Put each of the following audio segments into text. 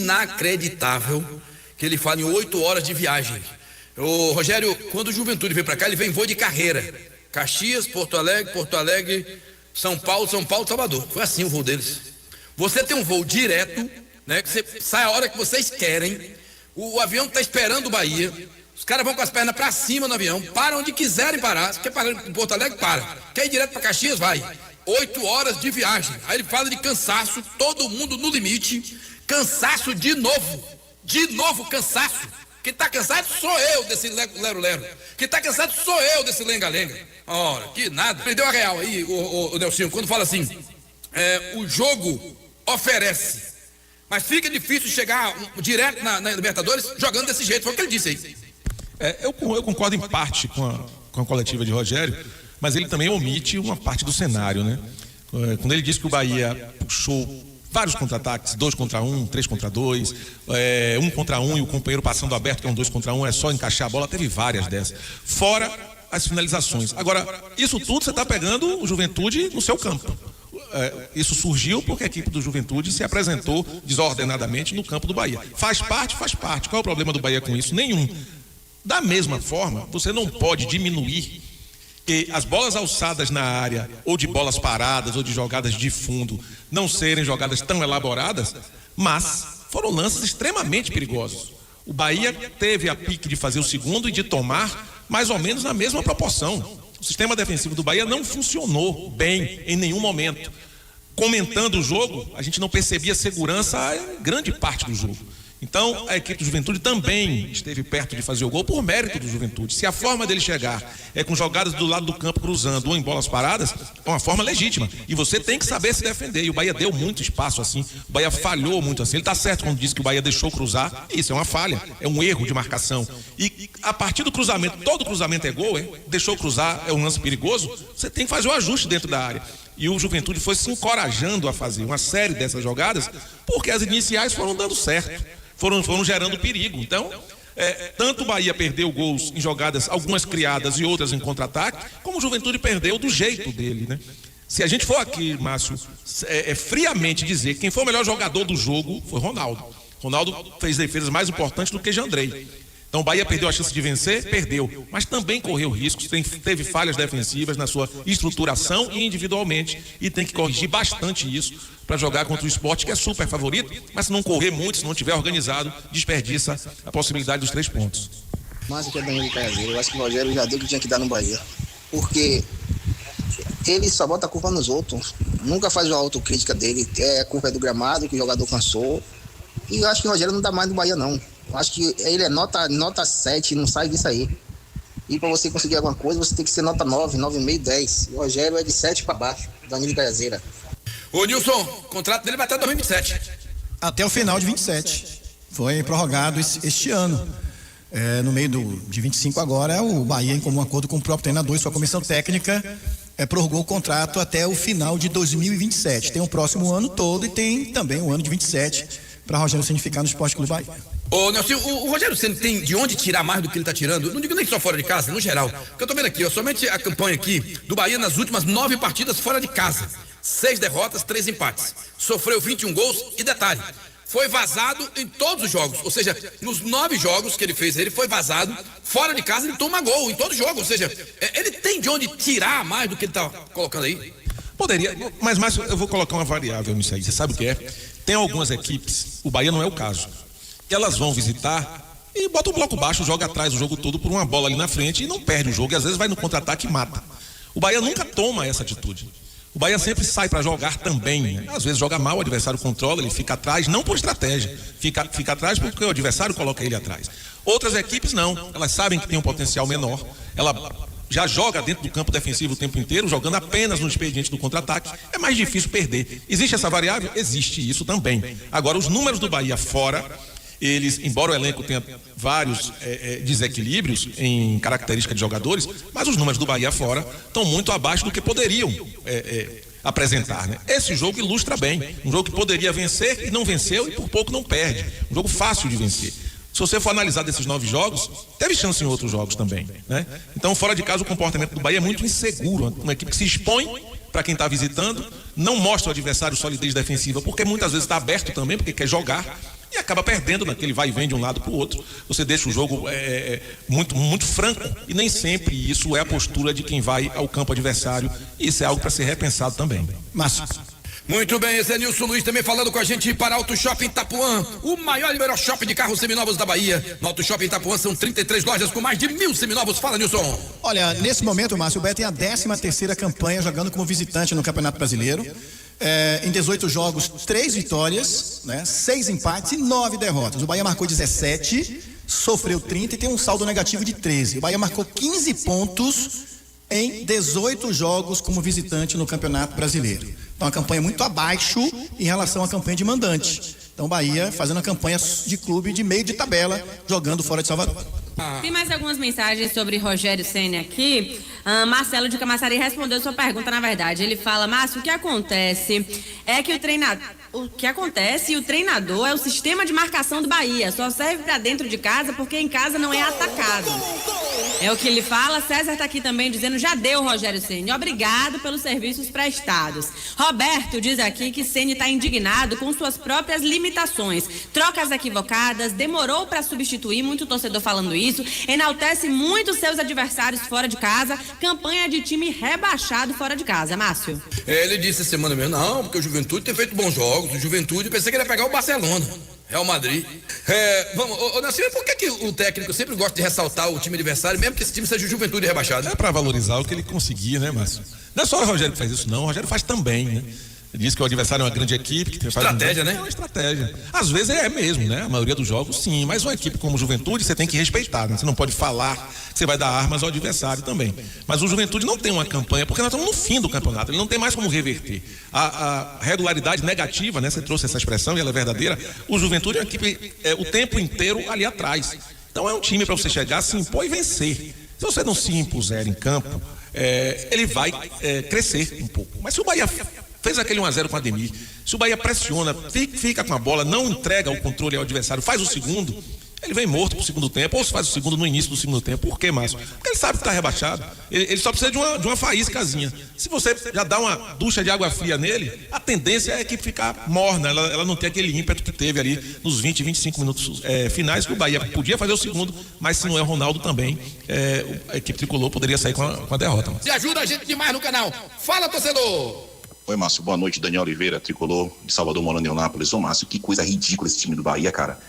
inacreditável que ele fala em 8 horas de viagem. O Rogério, quando o Juventude vem para cá, ele vem em voo de carreira. Caxias, Porto Alegre, São Paulo, Salvador. Foi assim o voo deles. Você tem um voo direto, né? Que você sai a hora que vocês querem. O avião está esperando o Bahia. Os caras vão com as pernas para cima no avião, param onde quiserem parar. Se quer parar em Porto Alegre, para. Quer ir direto para Caxias, vai. 8 horas de viagem. Aí ele fala de cansaço, todo mundo no limite. Cansaço de novo. De novo cansaço. Quem tá cansado sou eu desse lero-lero. Quem tá cansado sou eu desse lenga-lenga. Ora, que nada. Perdeu a real aí, o Nelsinho, quando fala assim, o jogo oferece, mas fica difícil chegar direto na Libertadores jogando desse jeito. Foi o que ele disse aí. Eu concordo em parte com a coletiva de Rogério, mas ele também omite uma parte do cenário, né? Quando ele disse que o Bahia puxou vários contra-ataques, 2 contra 1, 3 contra 2, 1 contra 1 e o companheiro passando aberto, que é um 2 contra 1, é só encaixar a bola, teve várias dessas. Fora as finalizações. Agora, isso tudo você está pegando o Juventude no seu campo. Isso surgiu porque a equipe do Juventude se apresentou desordenadamente no campo do Bahia. Faz parte. Qual é o problema do Bahia com isso? Nenhum. Da mesma forma, você não pode diminuir que as bolas alçadas na área, ou de bolas paradas, ou de jogadas de fundo, não serem jogadas tão elaboradas, mas foram lances extremamente perigosos. O Bahia teve a pique de fazer o segundo e de tomar mais ou menos na mesma proporção. O sistema defensivo do Bahia não funcionou bem em nenhum momento. Comentando o jogo, a gente não percebia segurança em grande parte do jogo. Então, a equipe do Juventude também esteve perto de fazer o gol por mérito do Juventude. Se a forma dele chegar é com jogadas do lado do campo cruzando ou em bolas paradas, é uma forma legítima. E você tem que saber se defender. E o Bahia deu muito espaço assim. O Bahia falhou muito assim. Ele está certo quando diz que o Bahia deixou cruzar. Isso é uma falha, é um erro de marcação. E a partir do cruzamento, todo cruzamento é gol, deixou cruzar, é um lance perigoso. Você tem que fazer o ajuste dentro da área. E o Juventude foi se encorajando a fazer uma série dessas jogadas, porque as iniciais foram dando certo. Foram gerando perigo. Então, tanto o Bahia perdeu gols em jogadas, algumas criadas e outras em contra-ataque, como o Juventude perdeu do jeito dele, né? Se a gente for aqui, Márcio, friamente dizer quem foi o melhor jogador do jogo foi Ronaldo. Ronaldo fez defesas mais importantes do que Jandrei. Então o Bahia perdeu a chance de vencer, perdeu, mas também correu riscos, teve falhas defensivas na sua estruturação e individualmente, e tem que corrigir bastante isso para jogar contra o Sport, que é super favorito, mas se não correr muito, se não tiver organizado, desperdiça a possibilidade dos 3 pontos. Mas que é Danilo Caseiro, eu acho que o Rogério já deu o que tinha que dar no Bahia, porque ele só bota a culpa nos outros, nunca faz uma autocrítica dele, a culpa é do gramado, que o jogador cansou, e eu acho que o Rogério não dá mais no Bahia não. Eu acho que ele é nota 7, não sai disso aí. E para você conseguir alguma coisa, você tem que ser nota 9, 9,5, 10. O Rogério é de 7 para baixo, Danilo Caseira. Ô Nilson, o contrato dele vai até 2027. Até o final de 27. Foi prorrogado este ano. No meio de 25 agora, o Bahia, em comum acordo com o próprio treinador e sua comissão técnica, prorrogou o contrato até o final de 2027. Tem o próximo ano todo e tem também o ano de 27 para Rogério Ceni ficar no Esporte Clube Bahia. Ô Nelson, o Rogério Ceni tem de onde tirar mais do que ele está tirando? Não digo nem só fora de casa, no geral. Porque eu tô vendo aqui, somente a campanha aqui do Bahia nas últimas 9 partidas fora de casa. 6 derrotas, 3 empates. Sofreu 21 gols e detalhe, foi vazado em todos os jogos. Ou seja, nos 9 jogos que ele fez, ele foi vazado. Fora de casa ele toma gol em todo jogo. Ou seja, ele tem de onde tirar mais do que ele está colocando aí? Poderia, mas eu vou colocar uma variável nisso aí. Você sabe o que é? Tem algumas equipes, o Bahia não é o caso, que elas vão visitar e bota o bloco baixo, joga atrás o jogo todo por uma bola ali na frente e não perde o jogo, e às vezes vai no contra-ataque e mata. O Bahia nunca toma essa atitude. O Bahia sempre sai para jogar também, né? Às vezes joga mal, o adversário controla, ele fica atrás, não por estratégia, fica atrás porque o adversário coloca ele atrás. Outras equipes não, elas sabem que tem um potencial menor, ela já joga dentro do campo defensivo o tempo inteiro, jogando apenas no expediente do contra-ataque, é mais difícil perder. Existe essa variável? Existe isso também. Agora, os números do Bahia fora, eles, embora o elenco tenha vários desequilíbrios em característica de jogadores, mas os números do Bahia fora estão muito abaixo do que poderiam apresentar, né? Esse jogo ilustra bem, um jogo que poderia vencer e não venceu e por pouco não perde, um jogo fácil de vencer. Se você for analisar desses 9 jogos, teve chance em outros jogos também, né? Então, fora de casa, o comportamento do Bahia é muito inseguro, uma equipe que se expõe para quem está visitando, não mostra ao adversário solidez defensiva, porque muitas vezes está aberto também, porque quer jogar. e acaba perdendo naquele vai e vem de um lado para o outro. Você deixa o jogo muito franco, e nem sempre isso é a postura de quem vai ao campo adversário. Isso é algo para ser repensado também. Márcio. Muito bem, esse é Nilson Luiz também falando com a gente para Auto Shopping Itapuã, o maior e melhor shopping de carros seminovos da Bahia. No Auto Shopping Itapuã são 33 lojas com mais de 1.000 seminovos. Fala, Nilson. Olha, nesse momento, Márcio, o Bahia tem a 13ª campanha jogando como visitante no Campeonato Brasileiro. Em 18 jogos, 3 vitórias, né, 6 empates e 9 derrotas. O Bahia marcou 17, sofreu 30 e tem um saldo negativo de 13. O Bahia marcou 15 pontos em 18 jogos como visitante no Campeonato Brasileiro. Então, uma campanha muito abaixo em relação à campanha de mandante. Então, o Bahia fazendo a campanha de clube de meio de tabela, jogando fora de Salvador. Tem mais algumas mensagens sobre Rogério Ceni aqui. Marcelo de Camaçari respondeu sua pergunta, na verdade. Ele fala, Márcio, o que acontece é que o treinador é o sistema de marcação do Bahia. Só serve pra dentro de casa porque em casa não é atacado. É o que ele fala. César tá aqui também dizendo, já deu, Rogério Ceni. Obrigado pelos serviços prestados. Roberto diz aqui que Ceni tá indignado com suas próprias limitações. Trocas equivocadas, demorou pra substituir, muito torcedor falando isso. Enaltece muito seus adversários fora de casa. Campanha de time rebaixado fora de casa. Márcio. Ele disse essa semana mesmo, não, porque o Juventude tem feito bons jogos. O Juventude, pensei que ele ia pegar o Barcelona, Real Madrid. Vamos, Nascimento, por que o técnico sempre gosta de ressaltar o time adversário, mesmo que esse time seja o Juventude rebaixado? É para valorizar o que ele conseguir, né, Márcio? Não é só o Rogério que faz isso, não. O Rogério faz também, né? Ele diz que o adversário é uma grande equipe. Que faz estratégia, né? É uma estratégia. Às vezes é mesmo, né? A maioria dos jogos, sim. Mas uma equipe como o Juventude, você tem que respeitar, né? Você não pode falar que você vai dar armas ao adversário também. Mas o Juventude não tem uma campanha, porque nós estamos no fim do campeonato. Ele não tem mais como reverter. A regularidade negativa, né? Você trouxe essa expressão e ela é verdadeira. O Juventude é uma equipe o tempo inteiro ali atrás. Então é um time para você chegar, se impor e vencer. Se você não se impuser em campo, ele vai crescer um pouco. Mas se o Bahia fez aquele 1-0 com o Ademir, se o Bahia pressiona, fica com a bola, não entrega o controle ao adversário, faz o segundo, ele vem morto pro segundo tempo, ou se faz o segundo no início do segundo tempo. Por quê, Márcio? Porque ele sabe que está rebaixado. Ele só precisa de uma faíscazinha. Se você já dá uma ducha de água fria nele, a tendência é a equipe ficar morna, ela não tem aquele ímpeto que teve ali nos 20, 25 minutos finais, que o Bahia podia fazer o segundo, mas se não é o Ronaldo também, a equipe tricolor poderia sair com a derrota. Se ajuda a gente demais no canal. Fala, torcedor! Oi, Márcio, boa noite. Daniel Oliveira, tricolor de Salvador, morando em Eunápolis. Ô, Márcio, que coisa ridícula esse time do Bahia, cara.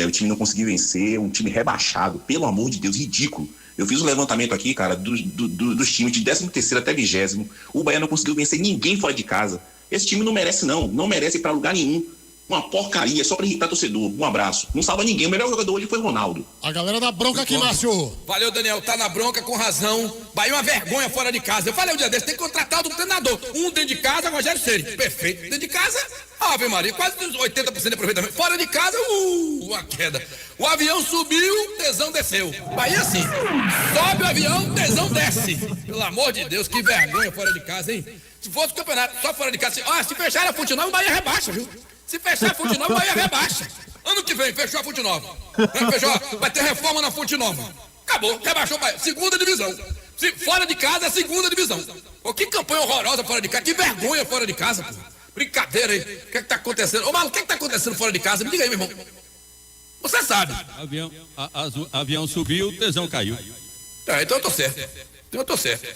O time não conseguiu vencer, um time rebaixado, pelo amor de Deus, ridículo. Eu fiz um levantamento aqui, cara, dos times de 13º até 20º. O Bahia não conseguiu vencer ninguém fora de casa. Esse time não merece, não merece ir pra lugar nenhum. Uma porcaria, só pra irritar torcedor. Um abraço. Não salva ninguém. O melhor jogador hoje foi o Ronaldo. A galera da bronca aqui, Márcio. Valeu, Daniel. Tá na bronca com razão. Bahia é uma vergonha fora de casa. Eu falei um dia desse, tem que contratar outro treinador. Um dentro de casa, Rogério Ceni. Perfeito. Dentro de casa, Ave Maria. Quase 80% de aproveitamento. Fora de casa, uma queda. O avião subiu, tesão desceu. Bahia assim. Sobe o avião, tesão desce. Pelo amor de Deus, que vergonha fora de casa, hein? Se fosse o campeonato só fora de casa, se fechar a Fonte Nova, o Bahia rebaixa, viu? Se fechar a Fonte Nova, o Bahia rebaixa. Ano que vem, fechou a Fonte Nova. Vai ter reforma na Fonte Nova. Acabou, rebaixou o Bahia. Segunda divisão. Fora de casa, é segunda divisão. Pô, que campanha horrorosa fora de casa. Que vergonha fora de casa, pô. Brincadeira aí. O que é que tá acontecendo? Ô, Malu, o que é que tá acontecendo fora de casa? Me diga aí, meu irmão. Você sabe. Avião subiu, o tesão caiu. Então eu tô certo.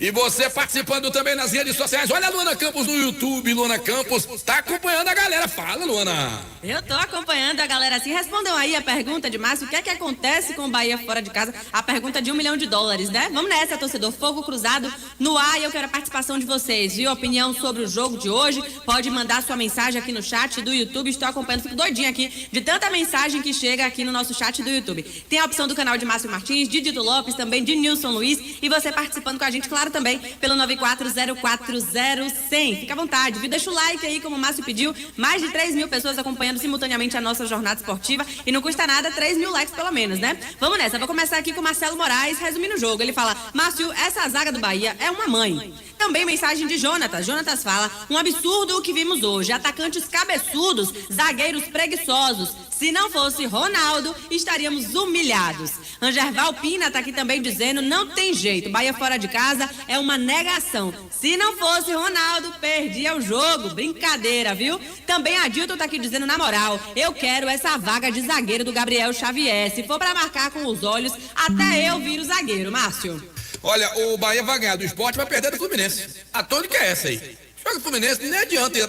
E você participando também nas redes sociais. Olha a Luana Campos no YouTube. Luana Campos tá acompanhando a galera. Fala, Luana. Eu tô acompanhando a galera assim. Respondam aí a pergunta de Márcio. O que é que acontece com o Bahia fora de casa? A pergunta de $1 milhão, né? Vamos nessa, torcedor. Fogo cruzado no ar e eu quero a participação de vocês, viu? Opinião sobre o jogo de hoje. Pode mandar sua mensagem aqui no chat do YouTube. Estou acompanhando, fico doidinha aqui de tanta mensagem que chega aqui no nosso chat do YouTube. Tem a opção do canal de Márcio Martins, de Dito Lopes, também de Nilson Luiz. E você participando com a gente, claro, também pelo 94040100. Fica à vontade, viu? Deixa o like aí, como o Márcio pediu. Mais de 3.000 pessoas acompanhando simultaneamente a nossa jornada esportiva. E não custa nada, 3.000 likes pelo menos, né? Vamos nessa, vou começar aqui com o Marcelo Moraes, resumindo o jogo. Ele fala, Márcio, essa zaga do Bahia é uma mãe. Também mensagem de Jonatas. Jonatas fala: um absurdo o que vimos hoje. Atacantes cabeçudos, zagueiros preguiçosos. Se não fosse Ronaldo, estaríamos humilhados. Angerval Pina tá aqui também dizendo: não tem jeito, Bahia fora de casa é uma negação. Se não fosse Ronaldo, perdia o jogo. Brincadeira, viu? Também a Dilton tá aqui dizendo: na moral, eu quero essa vaga de zagueiro do Gabriel Xavier. Se for pra marcar com os olhos, até eu viro zagueiro, Márcio. Olha, o Bahia vai ganhar do Sport, vai perder do Fluminense. A tônica é essa aí. Joga o Fluminense, nem adianta.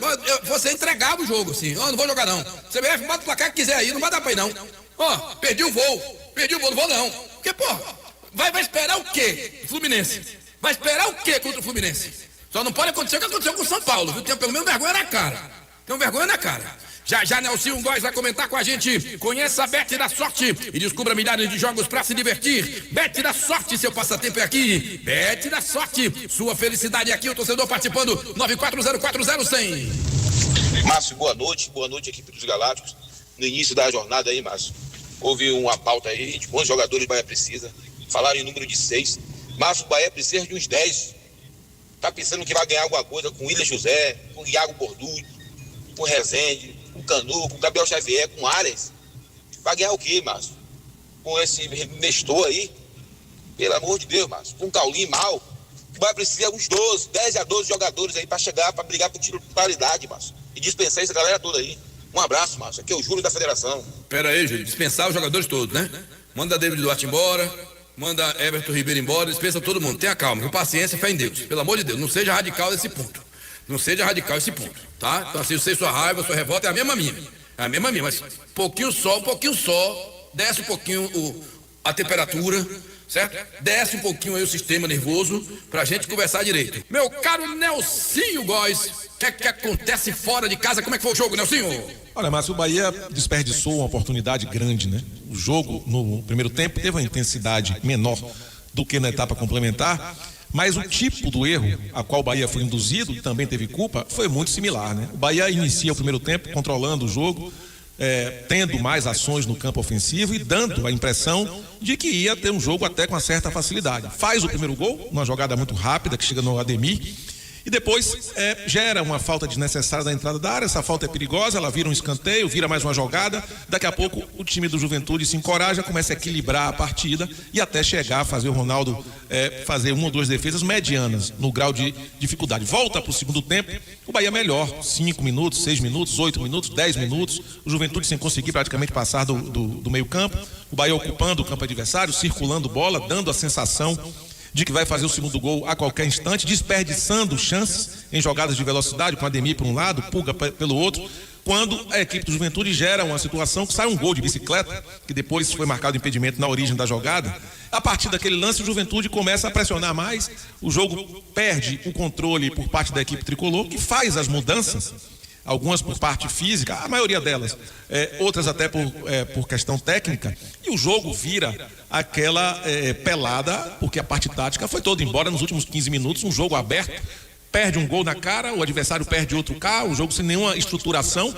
Você entregava o jogo, assim. Não vou jogar não. CBF, bota o placar que quiser aí, não vai dar pra ir não. Perdi o voo, não vou não. Porque, vai esperar o quê? Fluminense. Vai esperar o quê contra o Fluminense? Só não pode acontecer o que aconteceu com o São Paulo, viu? Tem pelo menos vergonha na cara. Tem vergonha na cara. Já Nelson Góes vai comentar com a gente. Conheça a Bet da Sorte e descubra milhares de jogos para se divertir. Bet da Sorte, seu passatempo é aqui. Bet da Sorte, sua felicidade é aqui. O torcedor participando, 94040100. Márcio, boa noite equipe dos Galácticos. No início da jornada aí, Márcio, houve uma pauta aí de quantos jogadores o Bahia precisa. Falaram em número de 6. Márcio, o Bahia precisa de uns 10. Tá pensando que vai ganhar alguma coisa com o Willian José, com o Iago Borducci, com o Rezende, com o Canu, com o Gabriel Xavier, com o Ares. Vai ganhar o quê, Márcio? Com esse Nestor aí? Pelo amor de Deus, Márcio. Com o Caulinho mal. Vai precisar uns 10 a 12 jogadores aí para chegar, para brigar por titularidade, Márcio. E dispensar essa galera toda aí. Um abraço, Márcio. Aqui é o Júlio da Federação. Pera aí, Júlio. Dispensar os jogadores todos, né? Manda David Duarte embora, manda Everton Ribeiro embora, dispensa todo mundo. Tenha calma, com paciência, fé em Deus. Pelo amor de Deus, não seja radical nesse ponto. Não seja radical esse ponto, tá? Então assim, eu sei sua raiva, sua revolta é a mesma minha. É a mesma minha, mas um pouquinho só, desce um pouquinho a temperatura, certo? Desce um pouquinho aí o sistema nervoso pra gente conversar direito. Meu caro Nelsinho Góes, o que acontece fora de casa? Como é que foi o jogo, Nelsinho? Olha, Márcio, o Bahia desperdiçou uma oportunidade grande, né? O jogo, no primeiro tempo, teve uma intensidade menor do que na etapa complementar, mas o tipo do erro a qual o Bahia foi induzido, e também teve culpa, foi muito similar, né? O Bahia inicia o primeiro tempo controlando o jogo, tendo mais ações no campo ofensivo e dando a impressão de que ia ter um jogo até com uma certa facilidade. Faz o primeiro gol, uma jogada muito rápida que chega no Ademir, e depois gera uma falta desnecessária da entrada da área. Essa falta é perigosa, ela vira um escanteio, vira mais uma jogada. Daqui a pouco o time do Juventude se encoraja, começa a equilibrar a partida e até chegar a fazer o Ronaldo fazer uma ou duas defesas medianas no grau de dificuldade. Volta para o segundo tempo, o Bahia melhor, 5 minutos, 6 minutos, 8 minutos, 10 minutos, o Juventude sem conseguir praticamente passar do meio campo, o Bahia ocupando o campo adversário, circulando bola, dando a sensação de que vai fazer o segundo gol a qualquer instante, desperdiçando chances em jogadas de velocidade, com Ademir por um lado, Pulga pelo outro, quando a equipe do Juventude gera uma situação que sai um gol de bicicleta, que depois foi marcado impedimento na origem da jogada. A partir daquele lance, o Juventude começa a pressionar mais, o jogo perde o controle por parte da equipe tricolor, que faz as mudanças, algumas por parte física, a maioria delas, outras até por questão técnica, e o jogo vira aquela pelada, porque a parte tática foi toda embora nos últimos 15 minutos, um jogo aberto, perde um gol na cara, o adversário perde outro carro, o jogo sem nenhuma estruturação,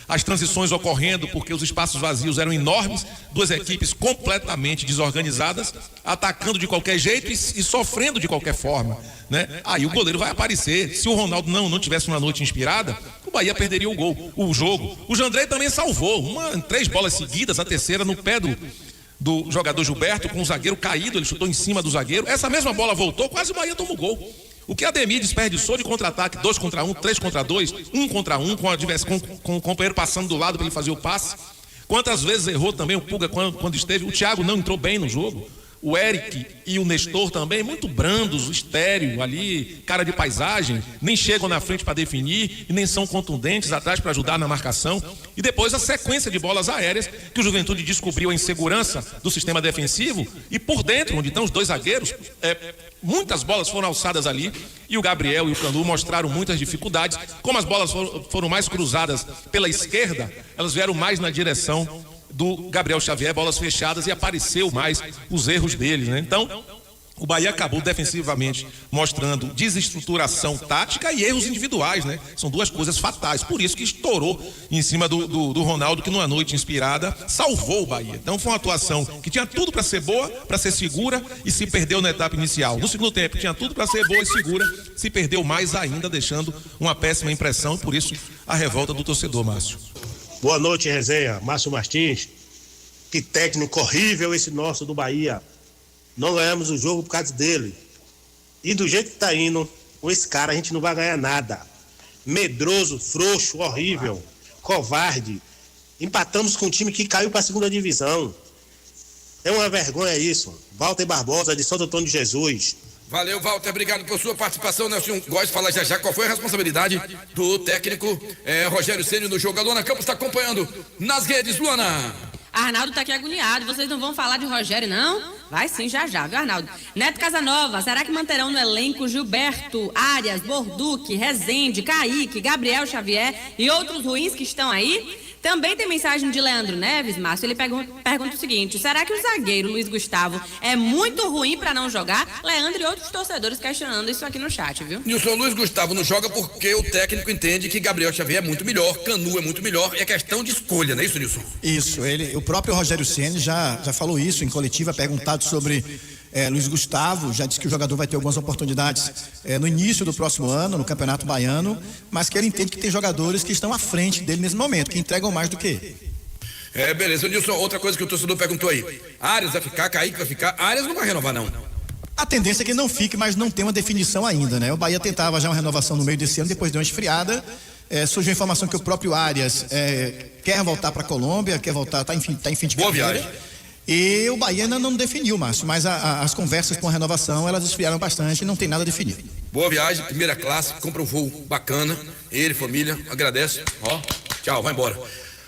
as transições ocorrendo porque os espaços vazios eram enormes, duas equipes completamente desorganizadas, atacando de qualquer jeito e sofrendo de qualquer forma, né? Aí o goleiro vai aparecer. Se o Ronaldo não tivesse uma noite inspirada, o Bahia perderia o jogo. O Jandrei também salvou 3 bolas seguidas, a terceira no pé do jogador Gilberto, com o zagueiro caído, ele chutou em cima do zagueiro. Essa mesma bola voltou, quase o Bahia tomou gol. O que Ademir desperdiçou de contra-ataque, 2 contra 1, 3 contra 2, 1 contra 1, com o companheiro passando do lado para ele fazer o passe. Quantas vezes errou também o Pulga quando esteve. O Thiago não entrou bem no jogo. O Eric e o Nestor também, muito brandos, estéreo ali, cara de paisagem, nem chegam na frente para definir e nem são contundentes atrás para ajudar na marcação. E depois a sequência de bolas aéreas que o Juventude descobriu a insegurança do sistema defensivo e por dentro, onde estão os 2 zagueiros, muitas bolas foram alçadas ali e o Gabriel e o Canu mostraram muitas dificuldades. Como as bolas foram mais cruzadas pela esquerda, elas vieram mais na direção do Gabriel Xavier, bolas fechadas, e apareceu mais os erros deles, né? Então, O Bahia acabou defensivamente mostrando desestruturação tática e erros individuais, né? São duas coisas fatais. Por isso que estourou em cima do Ronaldo, que numa noite inspirada salvou o Bahia. Então foi uma atuação que tinha tudo para ser boa, para ser segura e se perdeu na etapa inicial. No segundo tempo tinha tudo para ser boa e segura, se perdeu mais ainda, deixando uma péssima impressão. E por isso a revolta do torcedor, Márcio. Boa noite, resenha. Márcio Martins. Que técnico horrível esse nosso do Bahia. Não ganhamos o jogo por causa dele. E do jeito que tá indo, com esse cara a gente não vai ganhar nada. Medroso, frouxo, horrível, covarde. Empatamos com um time que caiu para a segunda divisão. É uma vergonha isso. Walter Barbosa, de Santo Antônio de Jesus. Valeu, Walter, obrigado por sua participação. Nelson gosta de falar já qual foi a responsabilidade do técnico Rogério Ceni no jogo. A Luana Campos está acompanhando nas redes. Luana. Arnaldo tá aqui agoniado. Vocês não vão falar de Rogério, não? Vai sim, já, viu, Arnaldo? Neto Casanova, será que manterão no elenco Gilberto, Arias, Borduque, Rezende, Kaique, Gabriel Xavier e outros ruins que estão aí? Também tem mensagem de Leandro Neves, Márcio. Ele pergunta o seguinte: será que o zagueiro Luiz Gustavo é muito ruim para não jogar? Leandro e outros torcedores questionando isso aqui no chat, viu? Nilson, Luiz Gustavo não joga porque o técnico entende que Gabriel Xavier é muito melhor, Canu é muito melhor, é questão de escolha, não é isso, Nilson? Isso, o próprio Rogério Ceni já falou isso em coletiva, perguntado sobre Luiz Gustavo, já disse que o jogador vai ter algumas oportunidades no início do próximo ano, no Campeonato Baiano, mas que ele entende que tem jogadores que estão à frente dele nesse momento, que entregam mais do que ele. Beleza, Nilson, outra coisa que o torcedor perguntou aí: Arias vai ficar, Kaique vai ficar? Arias não vai renovar, não. A tendência é que ele não fique, mas não tem uma definição ainda, né? O Bahia tentava já uma renovação no meio desse ano, depois deu uma esfriada. Surgiu a informação que o próprio Arias quer voltar para a Colômbia, quer voltar, tá em fim de boa carreira. Viagem. E o Bahia ainda não definiu, Márcio, mas as conversas com a renovação, elas esfriaram bastante e não tem nada definido. Boa viagem, primeira classe, compra um voo bacana, ele, família, agradece, tchau, vai embora.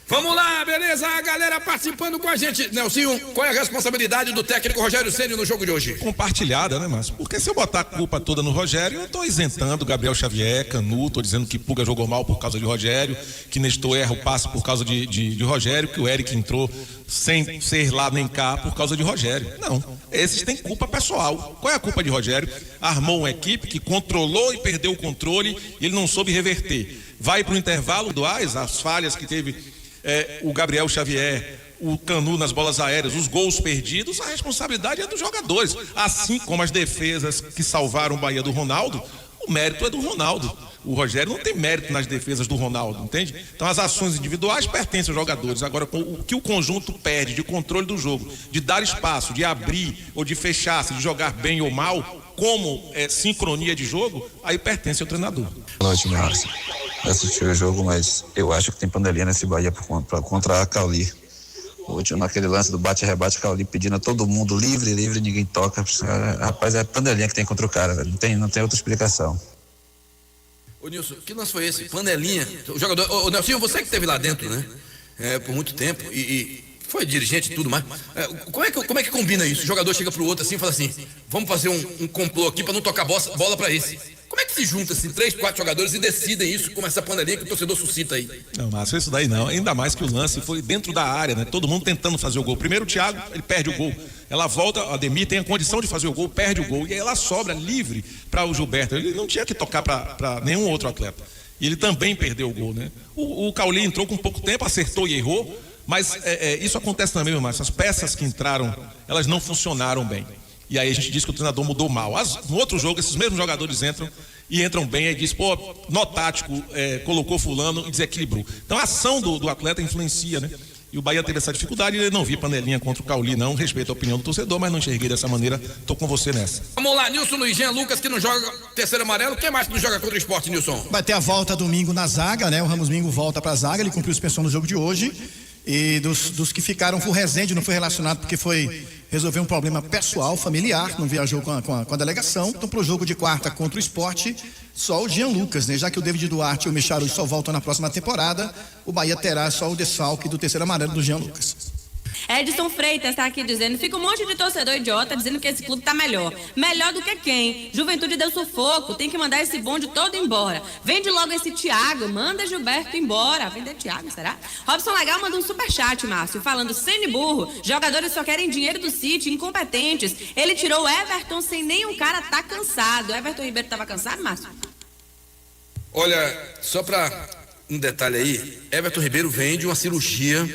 Vamos lá, beleza? A galera participando com a gente. Nelsinho, qual é a responsabilidade do técnico Rogério Ceni no jogo de hoje? Compartilhada, né, Márcio? Porque se eu botar a culpa toda no Rogério, eu estou isentando Gabriel Xavier, Canu, estou dizendo que Puga jogou mal por causa de Rogério, que Nestor erra o passe por causa de Rogério, que o Eric entrou sem ser lá nem cá por causa de Rogério. Não, esses têm culpa pessoal. Qual é a culpa de Rogério? Armou uma equipe que controlou e perdeu o controle e ele não soube reverter. Vai para o intervalo do AIS, as falhas que teve o Gabriel Xavier, o Canu nas bolas aéreas, os gols perdidos, a responsabilidade é dos jogadores. Assim como as defesas que salvaram o Bahia do Ronaldo, o mérito é do Ronaldo. O Rogério não tem mérito nas defesas do Ronaldo, entende? Então as ações individuais pertencem aos jogadores. Agora, o que o conjunto perde de controle do jogo, de dar espaço, de abrir ou de fechar, de jogar bem ou mal, como sincronia de jogo, aí pertence ao treinador. Boa noite, Márcio. Eu assisti o jogo, mas eu acho que tem panelinha nesse Bahia contra a Cauli. Naquele lance do bate-rebate, Cauli pedindo a todo mundo livre, ninguém toca. Rapaz, é panelinha que tem contra o cara, velho. Não tem outra explicação. Ô Nilson, que lance foi esse? Panelinha. O jogador. Ô Nelson, você que esteve lá dentro, né? Por muito tempo e foi dirigente e tudo mais. Como é que combina isso? O jogador chega pro outro assim e fala assim: vamos fazer um complô aqui para não tocar bola para esse. Como é que se junta assim 3, 4 jogadores e decidem isso com essa panelinha que o torcedor suscita aí? Não, Márcio, isso daí não. Ainda mais que o lance foi dentro da área, né? Todo mundo tentando fazer o gol. Primeiro o Thiago, ele perde o gol. Ela volta, a Ademir tem a condição de fazer o gol, perde o gol. E aí ela sobra livre para o Gilberto. Ele não tinha que tocar para nenhum outro atleta. E ele também perdeu o gol, né? O Cauli entrou com pouco tempo, acertou e errou. Mas isso acontece também, Márcio. As peças que entraram, elas não funcionaram bem. E aí a gente diz que o treinador mudou mal. No outro jogo, esses mesmos jogadores entram bem, aí diz, nó tático, colocou fulano e desequilibrou. Então a ação do atleta influencia, né? E o Bahia teve essa dificuldade e eu não vi panelinha contra o Cauli, não. Respeito a opinião do torcedor, mas não enxerguei dessa maneira. Tô com você nessa. Vamos lá, Nilson, Luiz, Jean Lucas, que não joga terceiro amarelo. Quem mais que não joga contra o Sport, Nilson? Vai ter a volta domingo na zaga, né? O Ramos Mingo volta pra zaga, ele cumpriu suspensão no jogo de hoje. E dos que ficaram, o Rezende não foi relacionado porque foi resolver um problema pessoal, familiar, não viajou com a delegação. Então, pro jogo de quarta contra o Sport, só o Jean Lucas, né? Já que o David Duarte e o Micharuj só voltam na próxima temporada, o Bahia terá só o desfalque do terceiro amarelo do Jean Lucas. Edson Freitas está aqui dizendo, fica um monte de torcedor idiota dizendo que esse clube tá melhor. Melhor do que quem? Juventude deu sufoco, tem que mandar esse bonde todo embora. Vende logo esse Thiago, manda Gilberto embora. Vender Thiago, será? Robson Legal manda um superchat, Márcio, falando, Ceni burro, jogadores só querem dinheiro do City, incompetentes. Ele tirou o Everton sem nenhum cara tá cansado. Everton Ribeiro tava cansado, Márcio? Olha, só para um detalhe aí, Everton Ribeiro vem de uma cirurgia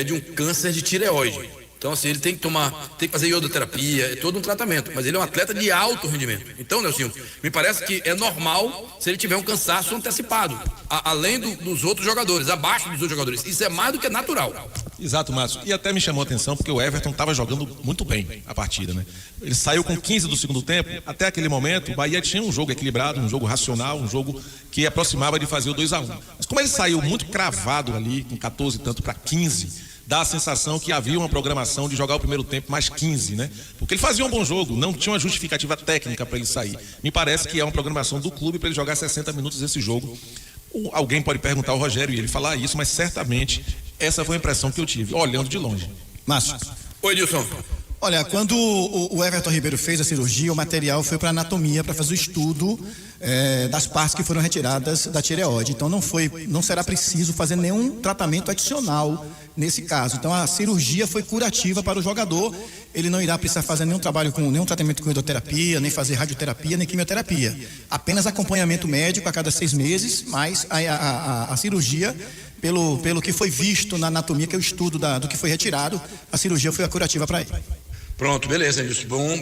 de um câncer de tireoide. Então, assim, ele tem que fazer iodoterapia, é todo um tratamento, mas ele é um atleta de alto rendimento. Então, Nelsinho, me parece que é normal se ele tiver um cansaço antecipado, além dos outros jogadores, abaixo dos outros jogadores. Isso é mais do que natural. Exato, Márcio. E até me chamou a atenção porque o Everton estava jogando muito bem a partida, né? Ele saiu com 15 do segundo tempo. Até aquele momento, o Bahia tinha um jogo equilibrado, um jogo racional, um jogo que aproximava de fazer o 2-1. Mas como ele saiu muito cravado ali, com 14 e tanto para 15, dá a sensação que havia uma programação de jogar o primeiro tempo mais 15, né? Porque ele fazia um bom jogo, não tinha uma justificativa técnica para ele sair. Me parece que é uma programação do clube para ele jogar 60 minutos esse jogo. Alguém pode perguntar ao Rogério e ele falar isso, mas certamente essa foi a impressão que eu tive, olhando de longe. Márcio. Oi, Nilson. Olha, quando o Everton Ribeiro fez a cirurgia, o material foi para anatomia, para fazer o estudo das partes que foram retiradas da tireoide. Então não será preciso fazer nenhum tratamento adicional nesse caso. Então a cirurgia foi curativa para o jogador. Ele não irá precisar fazer nenhum tratamento com iodoterapia, nem fazer radioterapia, nem quimioterapia. Apenas acompanhamento médico a cada 6 meses, mas a cirurgia, pelo que foi visto na anatomia, que é o estudo do que foi retirado, a cirurgia foi a curativa para ele. Pronto, beleza, Nilson. Bom.